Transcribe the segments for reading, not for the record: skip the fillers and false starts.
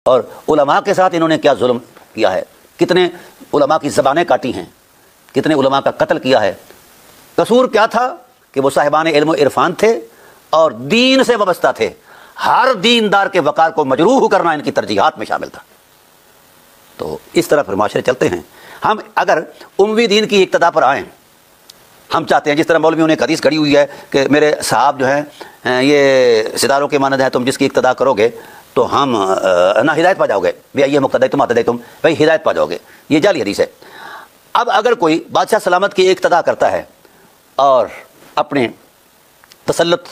اور علماء کے ساتھ انہوں نے کیا ظلم کیا ہے، کتنے علماء کی زبانیں کاٹی ہیں، کتنے علماء کا قتل کیا ہے۔ قصور کیا تھا کہ وہ صاحبان علم و عرفان تھے اور دین سے وابستہ تھے، ہر دیندار کے وقار کو مجروح کرنا ان کی ترجیحات میں شامل تھا۔ تو اس طرح پھر معاشرے چلتے ہیں۔ ہم اگر اموی دین کی اقتدا پر آئیں، ہم چاہتے ہیں جس طرح مولویوں نے ایک حدیث گھڑی ہوئی ہے کہ میرے صحاب جو ہیں یہ ستاروں کے مانند ہیں، تم جس کی اقتدا کرو گے تو ہم نہ ہدایت پا جاؤ گے، بے آئیے مقتدی تم آتدی تم، بھائی ہدایت پا جاؤ گے، یہ جعلی حدیث ہے۔ اب اگر کوئی بادشاہ سلامت کی اقتدا کرتا ہے اور اپنے تسلط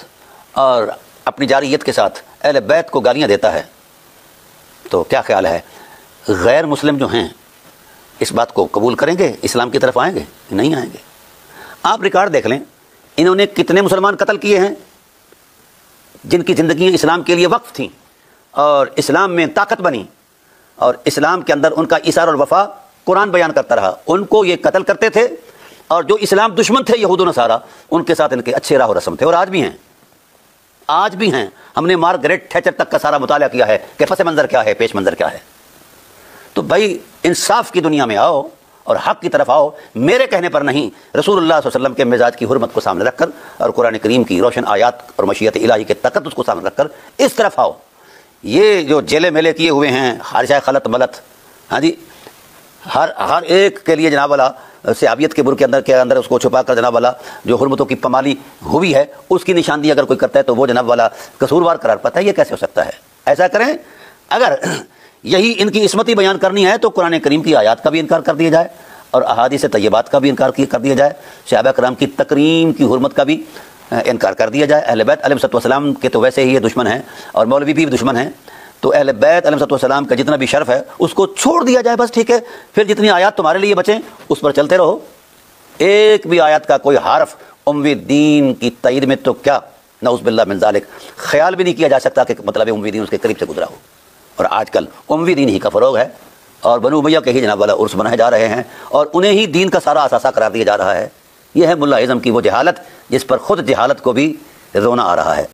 اور اپنی جارحیت کے ساتھ اہل بیت کو گالیاں دیتا ہے تو کیا خیال ہے غیر مسلم جو ہیں اس بات کو قبول کریں گے، اسلام کی طرف آئیں گے؟ نہیں آئیں گے۔ آپ ریکارڈ دیکھ لیں، انہوں نے کتنے مسلمان قتل کیے ہیں جن کی زندگیاں اسلام کے لیے وقف تھیں اور اسلام میں طاقت بنی، اور اسلام کے اندر ان کا ایثار الوفا قرآن بیان کرتا رہا۔ ان کو یہ قتل کرتے تھے، اور جو اسلام دشمن تھے یہود و نصارہ، ان کے ساتھ ان کے اچھے راہ و رسم تھے، اور آج بھی ہیں، آج بھی ہیں۔ ہم نے مارگریٹ تھیچر تک کا سارا مطالعہ کیا ہے کہ پس منظر کیا ہے، پیش منظر کیا ہے۔ تو بھائی انصاف کی دنیا میں آؤ اور حق کی طرف آؤ، میرے کہنے پر نہیں، رسول اللہ صلی اللہ علیہ وسلم کے مزاج کی حرمت کو سامنے رکھ کر اور قرآن کریم کی روشن آیات اور مشیت الہی کے تقدس کو سامنے رکھ کر اس طرف آؤ۔ یہ جو جیلے میلے کیے ہوئے ہیں، حادثہ خلط ملت، ہاں جی، ہر ایک کے لیے جناب والا صحابیت کے برقع کے اندر اس کو چھپا کر جناب والا جو حرمتوں کی پامالی ہوئی ہے اس کی نشاندہی اگر کوئی کرتا ہے تو وہ جناب والا قصوروار قرار پاتا ہے۔ یہ کیسے ہو سکتا ہے؟ ایسا کریں، اگر یہی ان کی عصمتی بیان کرنی ہے تو قرآن کریم کی آیات کا بھی انکار کر دیا جائے اور احادیث طیبات کا بھی انکار کر دیا جائے، صحابہ کرام کی تکریم کی حرمت کا بھی انکار کر دیا جائے۔ اہل بیت علیہ السلام کے تو ویسے ہی یہ دشمن ہیں اور مولوی بھی دشمن ہیں، تو اہل بیت علیہ السلام کا جتنا بھی شرف ہے اس کو چھوڑ دیا جائے، بس ٹھیک ہے۔ پھر جتنی آیات تمہارے لیے بچیں اس پر چلتے رہو۔ ایک بھی آیات کا کوئی حرف اموی دین کی تائید میں تو کیا، نعوذ باللہ من ذالک، خیال بھی نہیں کیا جا سکتا کہ مطلب اموی دین اس کے قریب سے گزرا ہو۔ اور آج کل اموی دین ہی کا فروغ ہے اور بنو امیہ کے ہی جناب والا عرس بنائے جا رہے ہیں اور انہیں ہی دین کا سارا اثاثہ قرار دیا جا رہا ہے۔ یہ ہے ملا اعظم کی وہ جہالت جس پر خود جہالت کو بھی رونا آ رہا ہے۔